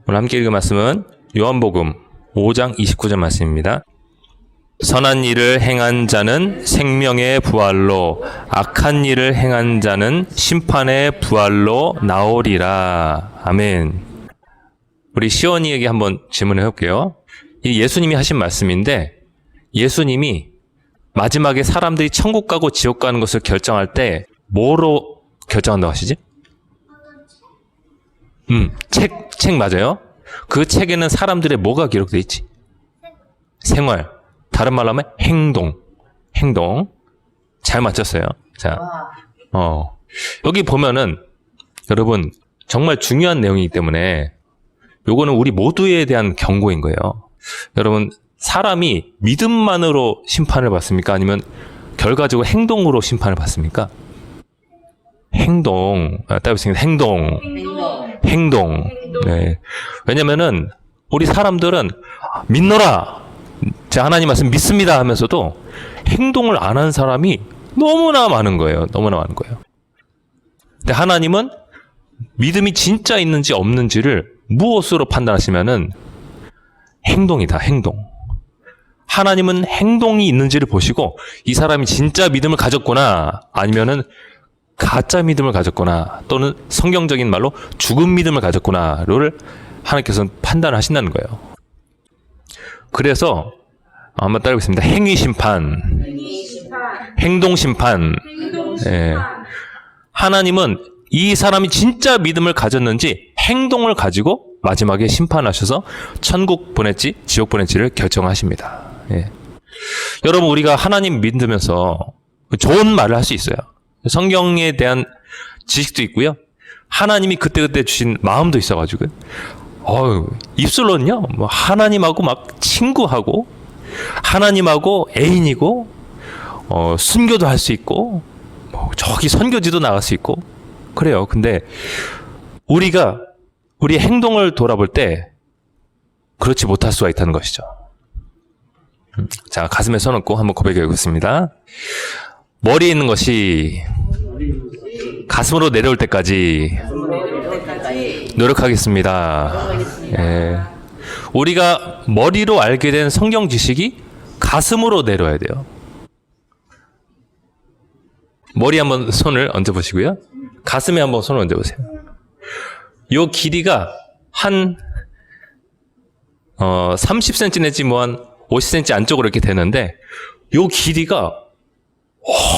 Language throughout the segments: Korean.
오늘 함께 읽을 말씀은 요한복음 5장 29절 말씀입니다. 선한 일을 행한 자는 생명의 부활로, 악한 일을 행한 자는 심판의 부활로 나오리라. 아멘. 우리 시원이에게 한번 질문해 볼게요. 이 예수님이 하신 말씀인데, 예수님이 마지막에 사람들이 천국 가고 지옥 가는 것을 결정할 때 뭐로 결정한다고 하시지? 책 맞아요. 그 책에는 사람들의 뭐가 기록되어 있지? 생활. 다른 말로 하면 행동. 잘 맞췄어요. 자, 여기 보면은 여러분 정말 중요한 내용이기 때문에 요거는 우리 모두에 대한 경고인 거예요. 여러분, 사람이 믿음만으로 심판을 받습니까? 아니면 결과적으로 행동으로 심판을 받습니까? 따라붙습니다. 행동. 네. 왜냐면은 우리 사람들은 믿노라, 제가 하나님 말씀 믿습니다 하면서도 행동을 안 한 사람이 너무나 많은 거예요. 근데 하나님은 믿음이 진짜 있는지 없는지를 무엇으로 판단하시면은 행동이다. 하나님은 행동이 있는지를 보시고 이 사람이 진짜 믿음을 가졌구나, 아니면은 가짜 믿음을 가졌구나, 또는 성경적인 말로 죽은 믿음을 가졌구나를 하나님께서는 판단하신다는 거예요. 그래서 한번 따라해보겠습니다. 행위심판, 행동심판. 예. 하나님은 이 사람이 진짜 믿음을 가졌는지 행동을 가지고 마지막에 심판하셔서 천국 보낼지 지옥 보낼지를 결정하십니다. 예. 여러분, 우리가 하나님 믿으면서 좋은 말을 할 수 있어요. 성경에 대한 지식도 있고요. 하나님이 그때그때 주신 마음도 있어가지고 입술로는요, 뭐 하나님하고 막 친구하고 하나님하고 애인이고 순교도 할 수 있고 저기 선교지도 나갈 수 있고 그래요. 근데 우리가 우리의 행동을 돌아볼 때 그렇지 못할 수가 있다는 것이죠. 자, 가슴에 손 얹고 한번 고백해 보겠습니다. 머리에 있는 것이 가슴으로 내려올 때까지 노력하겠습니다. 예. 우리가 머리로 알게 된 성경 지식이 가슴으로 내려와야 돼요. 머리에 한번 손을 얹어보시고요. 가슴에 한번 손을 얹어보세요. 요 길이가 한 30cm 내지 뭐 한 50cm 안쪽으로 이렇게 되는데 요 길이가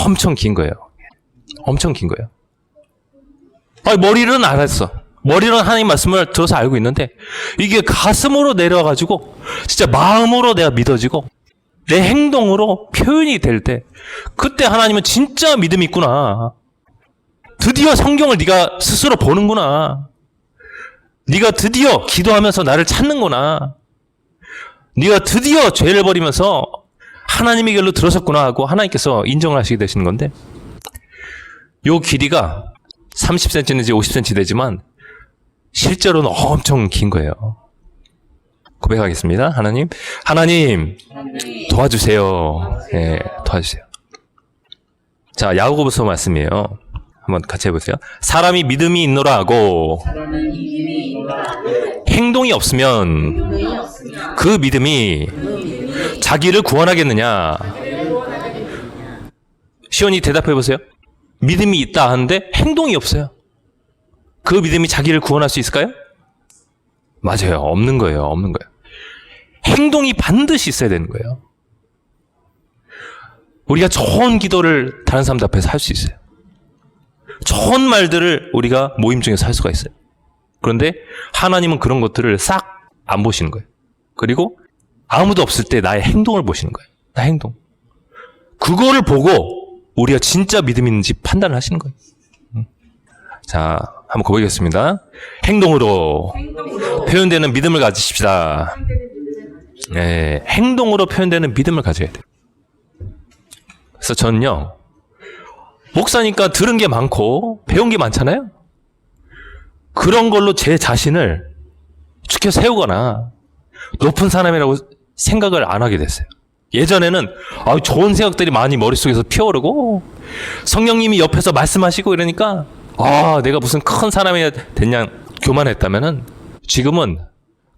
엄청 긴 거예요. 머리는 알았어. 머리는 하나님 말씀을 들어서 알고 있는데 이게 가슴으로 내려와가지고 진짜 마음으로 내가 믿어지고 내 행동으로 표현이 될 때 그때 하나님은 진짜 믿음이 있구나. 드디어 성경을 네가 스스로 보는구나. 네가 드디어 기도하면서 나를 찾는구나. 네가 드디어 죄를 버리면서 하나님의 길로 들어섰구나 하고 하나님께서 인정을 하시게 되시는 건데, 요 길이가 30cm 내지 50cm 되지만 실제로는 엄청 긴 거예요. 고백하겠습니다. 하나님 도와주세요. 예, 도와주세요. 자, 야고보서 말씀이에요. 한번 같이 해보세요. 사람이 믿음이 있노라 하고 행동이 없으면 그 믿음이 자기를 구원하겠느냐? 시온이 대답해 보세요. 믿음이 있다 하는데 행동이 없어요. 그 믿음이 자기를 구원할 수 있을까요? 맞아요. 없는 거예요. 행동이 반드시 있어야 되는 거예요. 우리가 좋은 기도를 다른 사람들 앞에서 할 수 있어요. 좋은 말들을 우리가 모임 중에서 할 수가 있어요. 그런데 하나님은 그런 것들을 싹 안 보시는 거예요. 그리고 아무도 없을 때 나의 행동을 보시는 거예요. 나의 행동. 그거를 보고 우리가 진짜 믿음이 있는지 판단을 하시는 거예요. 자, 한번 고백하겠습니다. 행동으로 표현되는 믿음을 가지십시다. 네, 행동으로 표현되는 믿음을 가져야 돼요. 그래서 저는요, 목사니까 들은 게 많고 배운 게 많잖아요. 그런 걸로 제 자신을 지켜 세우거나 높은 사람이라고 생각을 안 하게 됐어요. 예전에는 좋은 생각들이 많이 머릿속에서 피어오르고 성령님이 옆에서 말씀하시고 이러니까 내가 무슨 큰 사람이 됐냐 교만했다면은 지금은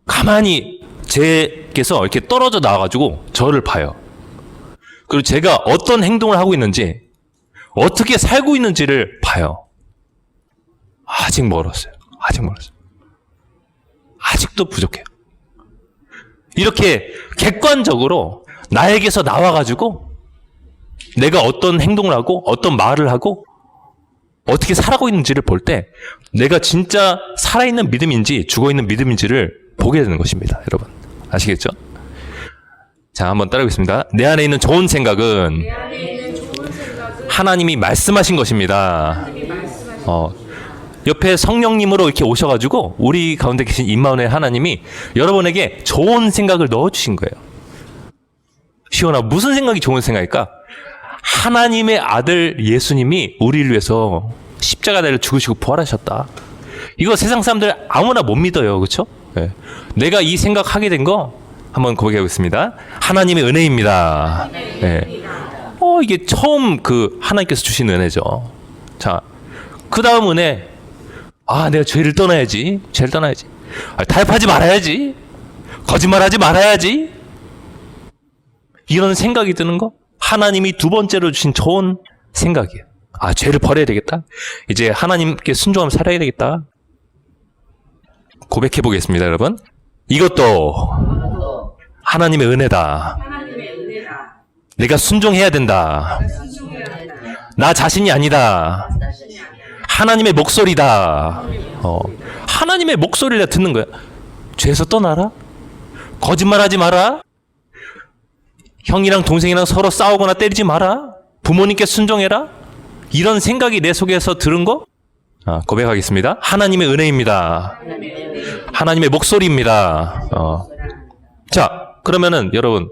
가만히 제께서 이렇게 떨어져 나와가지고 저를 봐요. 그리고 제가 어떤 행동을 하고 있는지, 어떻게 살고 있는지를 봐요. 아직 멀었어요. 아직 멀었어요. 아직도 부족해요. 이렇게 객관적으로 나에게서 나와가지고 내가 어떤 행동을 하고 어떤 말을 하고 어떻게 살아가고 있는지를 볼 때 내가 진짜 살아있는 믿음인지 죽어있는 믿음인지를 보게 되는 것입니다. 여러분 아시겠죠? 자, 한번 따라하겠습니다. 내 안에 있는 좋은 생각은 하나님이 말씀하신 것입니다. 옆에 성령님으로 이렇게 오셔가지고 우리 가운데 계신 임마누엘 하나님이 여러분에게 좋은 생각을 넣어주신 거예요. 시온아, 무슨 생각이 좋은 생각일까? 하나님의 아들 예수님이 우리를 위해서 십자가를 죽으시고 부활하셨다. 이거 세상 사람들 아무나 못 믿어요. 그렇죠? 네. 내가 이 생각하게 된 거 한번 고백하겠습니다. 하나님의 은혜입니다. 네. 이게 처음 하나님께서 주신 은혜죠. 자, 그 다음 은혜. 내가 죄를 떠나야지. 죄를 떠나야지. 타협하지 말아야지. 거짓말하지 말아야지. 이런 생각이 드는 거. 하나님이 두 번째로 주신 좋은 생각이에요. 죄를 버려야 되겠다. 이제 하나님께 순종하며 살아야 되겠다. 고백해 보겠습니다, 여러분. 이것도 하나님의 은혜다. 내가 순종해야 된다. 나 자신이 아니다. 하나님의 목소리다. 하나님의 목소리를 듣는 거야. 죄에서 떠나라. 거짓말하지 마라. 형이랑 동생이랑 서로 싸우거나 때리지 마라. 부모님께 순종해라. 이런 생각이 내 속에서 들은 거 고백하겠습니다. 하나님의 은혜입니다. 하나님의 목소리입니다. 자, 그러면은 여러분,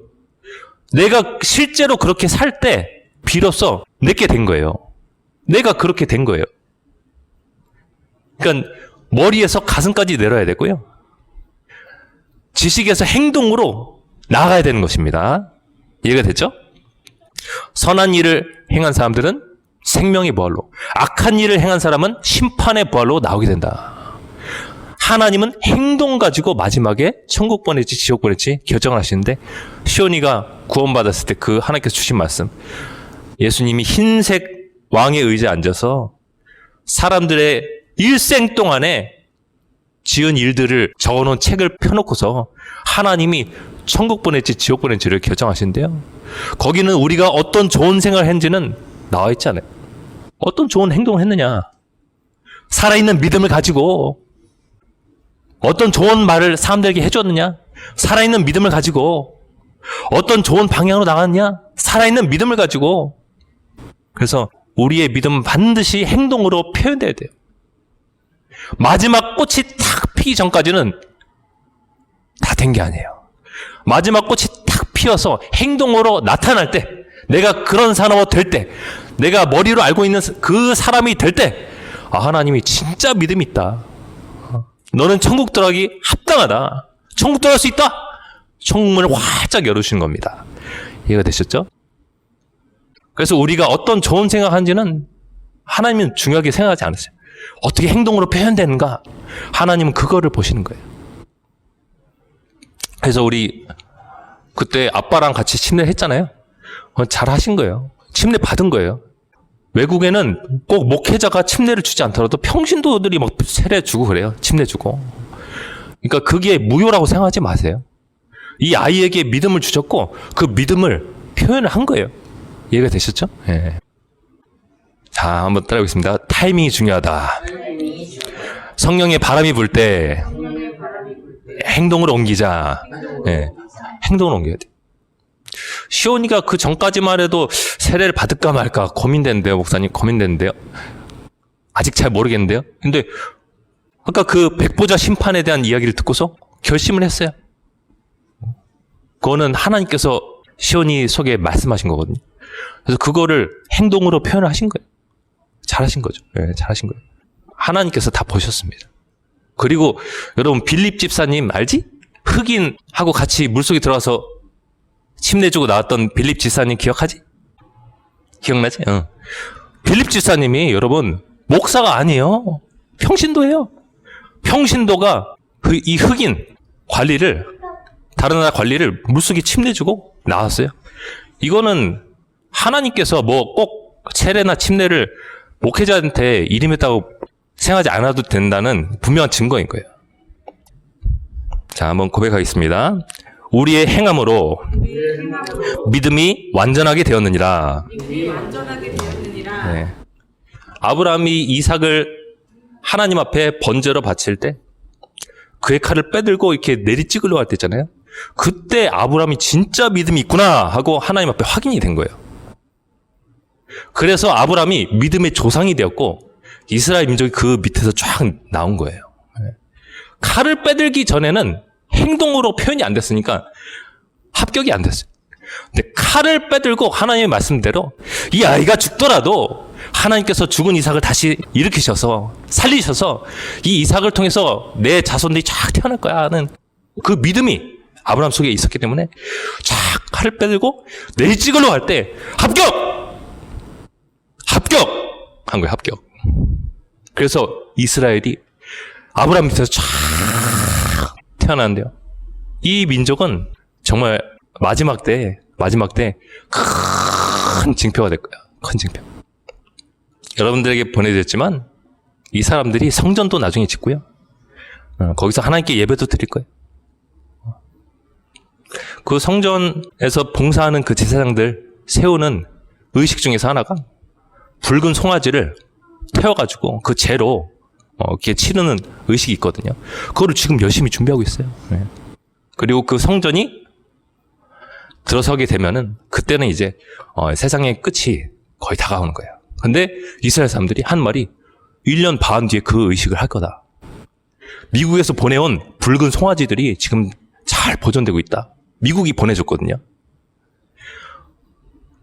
내가 실제로 그렇게 살 때 비로소 내게 된 거예요. 내가 그렇게 된 거예요. 그러니까 머리에서 가슴까지 내려야 되고요. 지식에서 행동으로 나아가야 되는 것입니다. 이해가 됐죠? 선한 일을 행한 사람들은 생명의 부활로, 악한 일을 행한 사람은 심판의 부활로 나오게 된다. 하나님은 행동 가지고 마지막에 천국 보낼지 지옥 보낼지 결정을 하시는데, 시온이가 구원받았을 때 그 하나님께서 주신 말씀, 예수님이 흰색 왕의 의자에 앉아서 사람들의 일생 동안에 지은 일들을 적어놓은 책을 펴놓고서 하나님이 천국 보낼지 지옥 보낼지를 결정하신대요. 거기는 우리가 어떤 좋은 생각을 했는지는 나와 있지 않아요. 어떤 좋은 행동을 했느냐, 살아있는 믿음을 가지고 어떤 좋은 말을 사람들에게 해줬느냐, 살아있는 믿음을 가지고 어떤 좋은 방향으로 나갔느냐, 살아있는 믿음을 가지고. 그래서 우리의 믿음은 반드시 행동으로 표현돼야 돼요. 마지막 꽃이 탁 피기 전까지는 다 된 게 아니에요. 마지막 꽃이 탁 피어서 행동으로 나타날 때, 내가 그런 사람이 될 때, 내가 머리로 알고 있는 그 사람이 될 때, 하나님이 진짜 믿음이 있다. 너는 천국 들어가기 합당하다. 천국 들어갈 수 있다. 천국문을 활짝 열어주시는 겁니다. 이해가 되셨죠? 그래서 우리가 어떤 좋은 생각하는지는 하나님은 중요하게 생각하지 않으세요. 어떻게 행동으로 표현되는가, 하나님은 그거를 보시는 거예요. 그래서 우리 그때 아빠랑 같이 침례를 했잖아요. 잘 하신 거예요. 침례 받은 거예요. 외국에는 꼭 목회자가 침례를 주지 않더라도 평신도들이 막 세례 주고 그래요. 침례 주고. 그러니까 그게 무효라고 생각하지 마세요. 이 아이에게 믿음을 주셨고 그 믿음을 표현을 한 거예요. 이해가 되셨죠? 네. 자, 한번 따라하겠습니다. 타이밍이 중요하다. 성령의 바람이 불 때 행동으로 옮기자. 네. 행동을 옮겨야 돼. 시온이가 그 전까지만 해도 세례를 받을까 말까 고민되는데요. 목사님 고민되는데요. 아직 잘 모르겠는데요. 근데 아까 그 백보자 심판에 대한 이야기를 듣고서 결심을 했어요. 그거는 하나님께서 시온이 속에 말씀하신 거거든요. 그래서 그거를 행동으로 표현을 하신 거예요. 잘하신 거죠. 네, 잘하신 거예요. 하나님께서 다 보셨습니다. 그리고 여러분 빌립 집사님 알지? 흑인하고 같이 물속에 들어가서 침례 주고 나왔던 빌립 집사님 기억하지? 기억나지? 빌립 집사님이 여러분 목사가 아니에요. 평신도예요. 평신도가 이 흑인 다른 나라 관리를 물속에 침내주고 나왔어요. 이거는 하나님께서 뭐 꼭 세례나 침례를 목회자한테 이름했다고 생각하지 않아도 된다는 분명한 증거인 거예요. 자, 한번 고백하겠습니다. 우리의 행함으로 믿음이 완전하게 되었느니라. 네. 아브라함이 이삭을 하나님 앞에 번제로 바칠 때 그의 칼을 빼들고 이렇게 내리찍으려고 할 때 있잖아요. 그때 아브라함이 진짜 믿음이 있구나 하고 하나님 앞에 확인이 된 거예요. 그래서 아브라함이 믿음의 조상이 되었고 이스라엘 민족이 그 밑에서 쫙 나온 거예요. 칼을 빼들기 전에는 행동으로 표현이 안 됐으니까 합격이 안 됐어요. 근데 칼을 빼들고 하나님의 말씀대로 이 아이가 죽더라도 하나님께서 죽은 이삭을 다시 일으키셔서 살리셔서 이 이삭을 통해서 내 자손들이 쫙 태어날 거야 하는 그 믿음이 아브라함 속에 있었기 때문에 쫙 칼을 빼들고 내찍으려고 할 때 합격! 한 거예요. 합격. 그래서 이스라엘이 아브라함 밑에서 쫙 태어났는데요. 이 민족은 정말 마지막 때 큰 징표가 될 거야. 큰 징표. 여러분들에게 보내드렸지만 이 사람들이 성전도 나중에 짓고요. 거기서 하나님께 예배도 드릴 거예요. 그 성전에서 봉사하는 그 제사장들 세우는 의식 중에서 하나가 붉은 송아지를 태워가지고 그 재로 이렇게 치르는 의식이 있거든요. 그거를 지금 열심히 준비하고 있어요. 네. 그리고 그 성전이 들어서게 되면은 그때는 이제 세상의 끝이 거의 다가오는 거예요. 근데 이스라엘 사람들이 한 말이 1년 반 뒤에 그 의식을 할 거다. 미국에서 보내온 붉은 송아지들이 지금 잘 보존되고 있다. 미국이 보내줬거든요.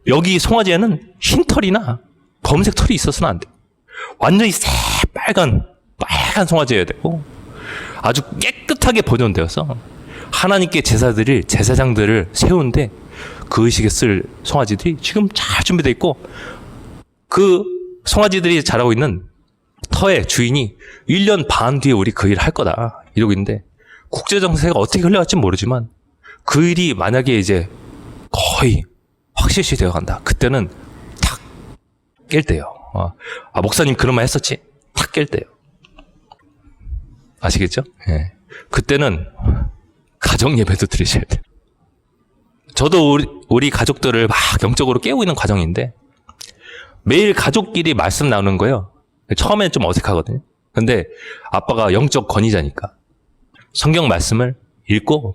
여기 송아지에는 흰 털이나 검은색 털이 있어서는 안 돼요. 완전히 새빨간 송아지여야 되고 아주 깨끗하게 보존되어서 하나님께 제사장들을 세우는데 그 의식에 쓸 송아지들이 지금 잘 준비되어 있고 그 송아지들이 자라고 있는 터의 주인이 1년 반 뒤에 우리 그 일을 할 거다 이러고 있는데 국제정세가 어떻게 흘러갈지 모르지만 그 일이 만약에 이제 거의 확실시 되어 간다. 그때는 탁 깰 때요. 목사님 그런 말 했었지? 탁 깰 때요. 아시겠죠? 예. 그때는 가정 예배도 드리셔야 돼요. 저도 우리 가족들을 막 영적으로 깨우고 있는 과정인데 매일 가족끼리 말씀 나누는 거예요. 처음엔 좀 어색하거든요. 근데 아빠가 영적 권위자니까 성경 말씀을 읽고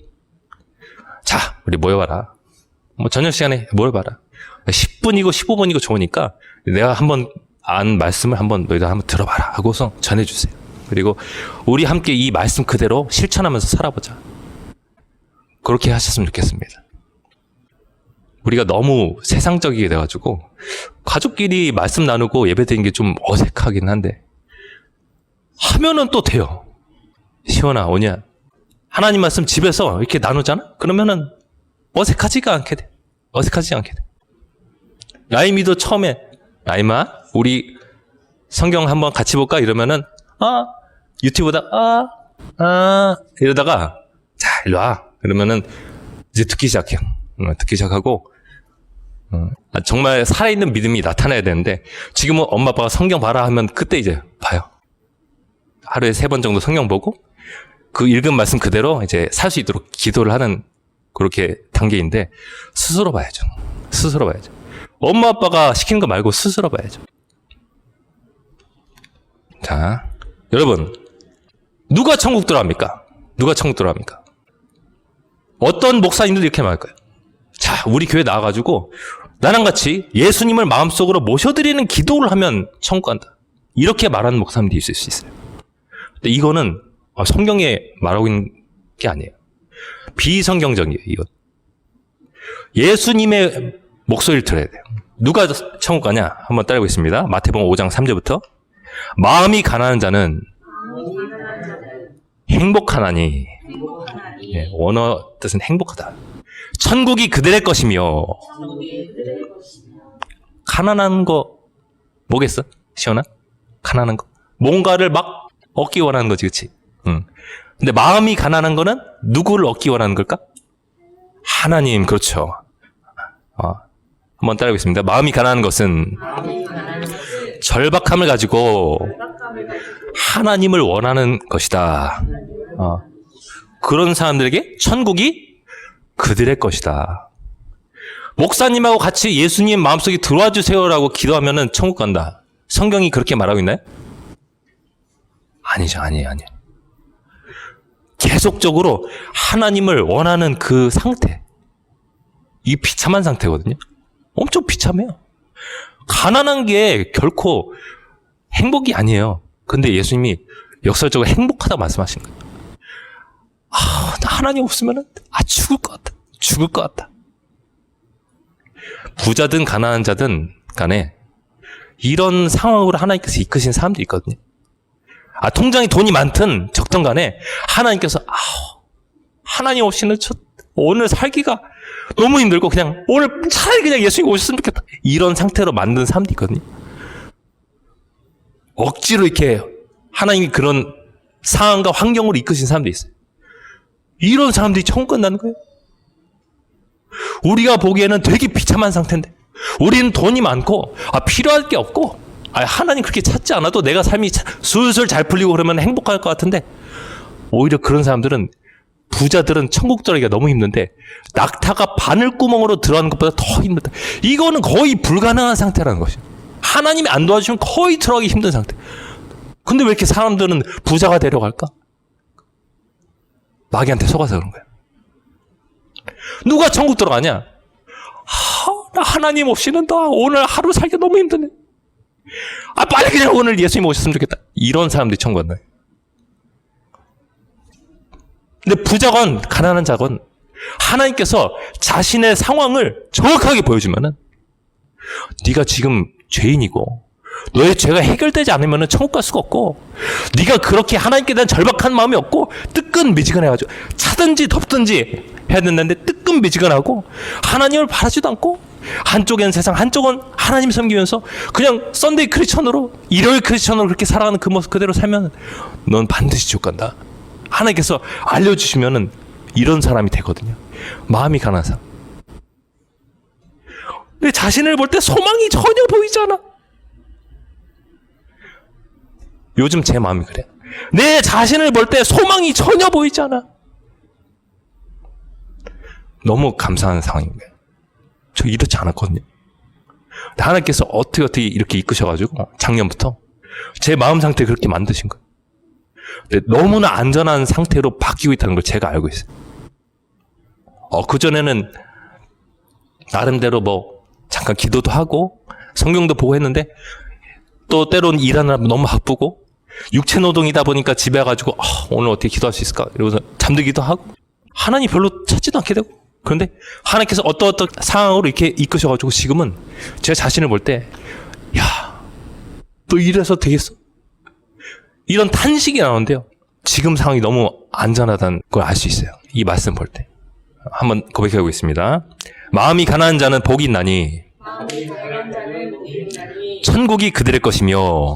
자, 우리 모여봐라. 뭐 저녁 시간에 모여봐라. 10분이고 15분이고 좋으니까 내가 한번 안 말씀을 너희들 한번 들어봐라 하고서 전해주세요. 그리고 우리 함께 이 말씀 그대로 실천하면서 살아보자. 그렇게 하셨으면 좋겠습니다. 우리가 너무 세상적이게 돼가지고 가족끼리 말씀 나누고 예배드리는 게 좀 어색하긴 한데 하면은 또 돼요. 시원아 오냐 하나님 말씀 집에서 이렇게 나누잖아? 그러면은 어색하지가 않게 돼. 라임이도 처음에 라임아 우리 성경 한번 같이 볼까? 이러면은 유튜브다 이러다가 자 일로 와 그러면은 이제 듣기 시작하고 정말 살아있는 믿음이 나타나야 되는데 지금은 엄마 아빠가 성경 봐라 하면 그때 이제 봐요. 하루에 3번 정도 성경 보고 그 읽은 말씀 그대로 이제 살 수 있도록 기도를 하는 그렇게 단계인데 스스로 봐야죠. 엄마 아빠가 시키는 거 말고 스스로 봐야죠. 자, 여러분 누가 천국 들어갑니까? 어떤 목사님들 이렇게 말할 거예요. 자, 우리 교회 나와가지고 나랑 같이 예수님을 마음속으로 모셔드리는 기도를 하면 천국 간다. 이렇게 말하는 목사님들이 있을 수 있어요. 근데 이거는 성경에 말하고 있는 게 아니에요. 비성경적이에요. 이거. 예수님의 목소리를 들어야 돼요. 누가 천국 가냐? 한번 따라해보겠습니다. 마태복음 5장 3절부터 마음이 가난한 자는 행복하나니 예, 원어 뜻은 행복하다. 천국이 그들의 것이며 가난한 거 뭐겠어? 시원아? 가난한 거 뭔가를 막 얻기 원하는 거지, 그치? 근데 마음이 가난한 거는 누구를 얻기 원하는 걸까? 하나님, 그렇죠. 한번 따라하겠습니다. 마음이 가난한 것은 절박함을 가지고 하나님을 원하는 것이다. 그런 사람들에게 천국이 그들의 것이다. 목사님하고 같이 예수님 마음속에 들어와 주세요라고 기도하면은 천국 간다. 성경이 그렇게 말하고 있나요? 아니죠, 아니에요. 계속적으로 하나님을 원하는 그 상태, 이 비참한 상태거든요. 엄청 비참해요. 가난한 게 결코 행복이 아니에요. 근데 예수님이 역설적으로 행복하다고 말씀하신 거예요. 나 하나님 없으면 죽을 것 같다. 죽을 것 같다. 부자든 가난한 자든 간에 이런 상황으로 하나님께서 이끄신 사람들이 있거든요. 통장에 돈이 많든 적든 간에 하나님께서 하나님 없이는 오늘 살기가 너무 힘들고 그냥 오늘 차라리 그냥 예수님 오셨으면 좋겠다. 이런 상태로 만든 사람들이 있거든요. 억지로 이렇게 하나님이 그런 상황과 환경으로 이끄신 사람들이 있어요. 이런 사람들이 천국 간다는 거예요. 우리가 보기에는 되게 비참한 상태인데 우리는 돈이 많고 필요할 게 없고 하나님 그렇게 찾지 않아도 내가 삶이 술술 잘 풀리고 그러면 행복할 것 같은데 오히려 그런 사람들은 부자들은 천국 들어가기가 너무 힘든데 낙타가 바늘구멍으로 들어가는 것보다 더 힘들다. 이거는 거의 불가능한 상태라는 것이죠. 하나님이 안 도와주시면 거의 들어가기 힘든 상태. 근데 왜 이렇게 사람들은 부자가 되려고 할까? 마귀한테 속아서 그런 거야. 누가 천국 들어가냐? 나 하나님 없이는 나 오늘 하루 살기 너무 힘드네. 빨리 그냥 오늘 예수님 오셨으면 좋겠다. 이런 사람들이 천국 간다. 근데 부자건 가난한 자건 하나님께서 자신의 상황을 정확하게 보여주면은 네가 지금 죄인이고 너의 죄가 해결되지 않으면 천국 갈 수가 없고 네가 그렇게 하나님께 대한 절박한 마음이 없고 뜨끈미지근해가지고 차든지 덥든지 해야 된다는데 뜨끈미지근하고 하나님을 바라지도 않고 한쪽엔 세상 한쪽은 하나님 섬기면서 그냥 썬데이 크리스천으로 일요일 크리스천으로 그렇게 살아가는 그 모습 그대로 살면 넌 반드시 지옥 간다. 하나님께서 알려주시면은 이런 사람이 되거든요. 마음이 가난한 사람. 내 자신을 볼 때 소망이 전혀 보이지 않아. 요즘 제 마음이 그래요. 내 자신을 볼 때 소망이 전혀 보이지 않아. 너무 감사한 상황인 거예요. 저 이렇지 않았거든요. 하나님께서 어떻게 이렇게 이끄셔가지고 작년부터 제 마음 상태 그렇게 만드신 거예요. 너무나 안전한 상태로 바뀌고 있다는 걸 제가 알고 있어요. 그전에는 나름대로 잠깐 기도도 하고 성경도 보고 했는데 또 때로는 일하느라 너무 바쁘고 육체 노동이다 보니까 집에 가가지고 오늘 어떻게 기도할 수 있을까 이러면서 잠들기도 하고 하나님 별로 찾지도 않게 되고 그런데 하나님께서 어떤 상황으로 이렇게 이끄셔가지고 지금은 제 자신을 볼 때 또 이래서 되겠어? 이런 탄식이 나오는데요. 지금 상황이 너무 안전하다는 걸 알 수 있어요. 이 말씀 볼 때. 한번 고백해 보겠습니다. 마음이 가난한 자는 복이 있나니 천국이 그들의 것이며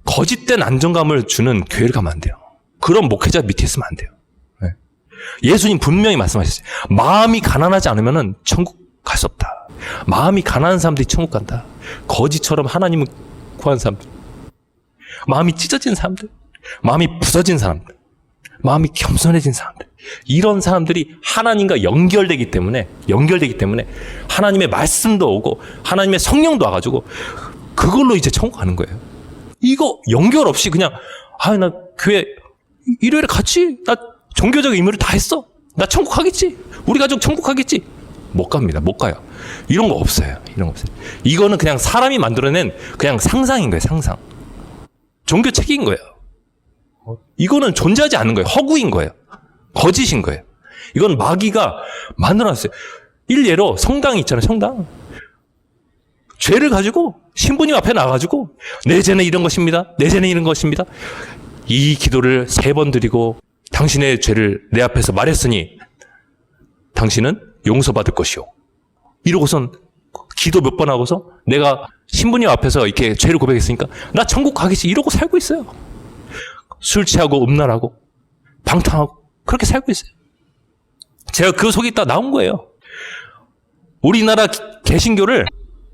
거짓된 안정감을 주는 교회를 가면 안 돼요. 그런 목회자 밑에 있으면 안 돼요. 예수님 분명히 말씀하셨어요. 마음이 가난하지 않으면 천국 갈 수 없다. 마음이 가난한 사람들이 천국 간다. 거짓처럼 하나님을 구하는 사람들, 마음이 찢어진 사람들, 마음이 부서진 사람들, 마음이 겸손해진 사람들, 이런 사람들이 하나님과 연결되기 때문에 하나님의 말씀도 오고 하나님의 성령도 와가지고 그걸로 이제 천국 가는 거예요. 이거 연결 없이 그냥 나 교회 일요일에 같이 나 종교적 의무를 다 했어. 나 천국 가겠지. 우리 가족 천국 가겠지. 못 갑니다. 못 가요. 이런 거 없어요. 이거는 그냥 사람이 만들어낸 그냥 상상인 거예요. 상상. 종교 책인 거예요. 이거는 존재하지 않는 거예요. 허구인 거예요. 거짓인 거예요. 이건 마귀가 만들어놨어요. 일례로 성당이 있잖아요. 성당. 죄를 가지고 신부님 앞에 나가지고 내 죄는 이런 것입니다. 내 죄는 이런 것입니다. 이 기도를 3번 드리고 당신의 죄를 내 앞에서 말했으니 당신은 용서받을 것이요. 이러고선 기도 몇 번 하고서 내가 신부님 앞에서 이렇게 죄를 고백했으니까 나 천국 가겠지 이러고 살고 있어요. 술 취하고 음란하고 방탕하고 그렇게 살고 있어요. 제가 그 속에 있다 나온 거예요. 우리나라 개신교를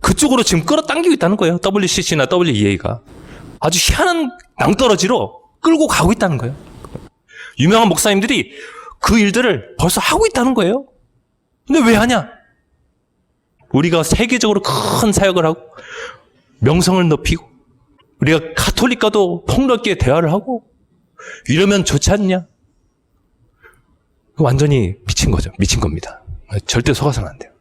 그쪽으로 지금 끌어당기고 있다는 거예요. WCC나 WEA가 아주 희한한 낭떠러지로 끌고 가고 있다는 거예요. 유명한 목사님들이 그 일들을 벌써 하고 있다는 거예요. 근데 왜 하냐? 우리가 세계적으로 큰 사역을 하고 명성을 높이고 우리가 가톨릭과도 폭넓게 대화를 하고 이러면 좋지 않냐? 완전히 미친 거죠. 미친 겁니다. 절대 속아서는 안 돼요.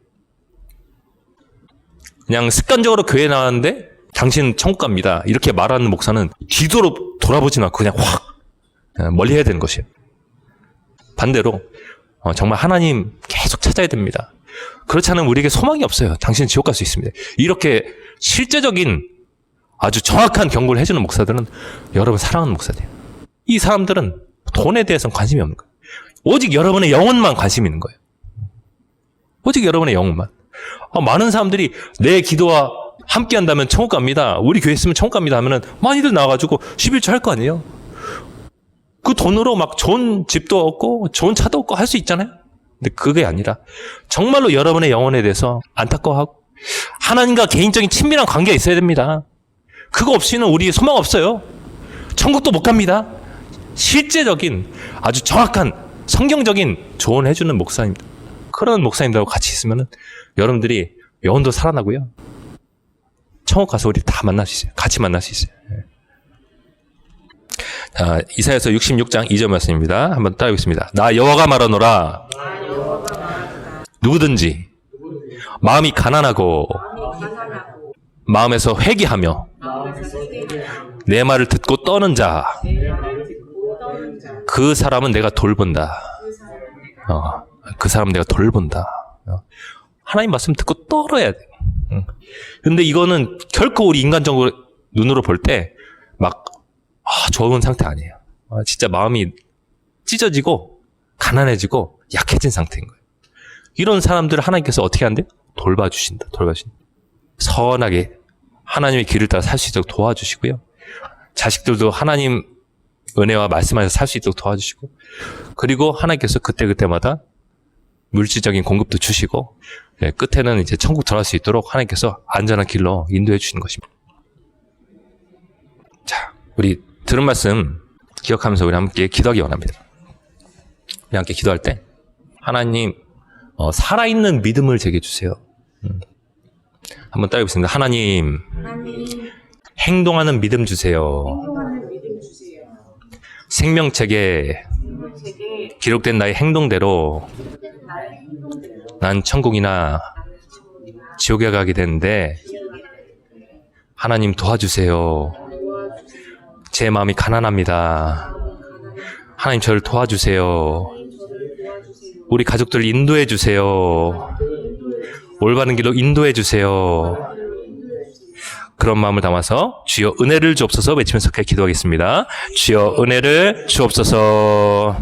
그냥 습관적으로 교회 나왔는데 당신 천국 갑니다. 이렇게 말하는 목사는 뒤도로 돌아보지 않고 그냥 확 멀리 해야 되는 것이에요. 반대로 정말 하나님 계속 찾아야 됩니다. 그렇지 않으면 우리에게 소망이 없어요. 당신은 지옥 갈 수 있습니다. 이렇게 실제적인 아주 정확한 경고를 해주는 목사들은 여러분 사랑하는 목사들이에요. 이 사람들은 돈에 대해서는 관심이 없는 거예요. 오직 여러분의 영혼만 관심이 있는 거예요. 오직 여러분의 영혼만. 많은 사람들이 내 기도와 함께 한다면 천국 갑니다. 우리 교회 있으면 천국 갑니다 하면은 많이들 나와가지고 11조 할 거 아니에요. 그 돈으로 막 좋은 집도 얻고 좋은 차도 얻고 할 수 있잖아요. 근데 그게 아니라 정말로 여러분의 영혼에 대해서 안타까워하고 하나님과 개인적인 친밀한 관계가 있어야 됩니다. 그거 없이는 우리 소망 없어요. 천국도 못 갑니다. 실제적인 아주 정확한 성경적인 조언을 해주는 목사님들, 그런 목사님들하고 같이 있으면 여러분들이 영혼도 살아나고요. 천국 가서 우리 다 만날 수 있어요. 같이 만날 수 있어요. 자, 이사야서 66장 2절 말씀입니다. 한번 따라하겠습니다. 나 여호와가 말하노라. 누구든지 마음이 가난하고 마음에서 회개하며 내 말을 듣고 떠는 자, 그 사람은 내가 돌본다. 그 사람은 내가 돌본다. 하나님 말씀 듣고 떨어야 돼. 근데 이거는 결코 우리 인간적으로 눈으로 볼 때 막 좋은 상태 아니에요. 진짜 마음이 찢어지고 가난해지고 약해진 상태인 거예요. 이런 사람들을 하나님께서 어떻게 한대요? 돌봐주신다. 선하게 하나님의 길을 따라 살 수 있도록 도와주시고요. 자식들도 하나님 은혜와 말씀 안에서 살 수 있도록 도와주시고, 그리고 하나님께서 그때마다 물질적인 공급도 주시고, 끝에는 이제 천국 들어갈 수 있도록 하나님께서 안전한 길로 인도해 주시는 것입니다. 자, 우리 들은 말씀 기억하면서 우리 함께 기도하기 원합니다. 우리 함께 기도할 때 하나님 살아있는 믿음을 제게 주세요. 한번 따라해보겠습니다. 하나님, 행동하는 믿음 주세요. 생명책에 기록된 나의 행동대로 난 천국이나 지옥에 가게 되는데 하나님 도와주세요. 제 마음이 가난합니다. 하나님 저를 도와주세요. 우리 가족들을 인도해 주세요. 올바른 길로 인도해 주세요. 그런 마음을 담아서 주여 은혜를 주옵소서 외치면서 기도하겠습니다. 주여 은혜를 주옵소서.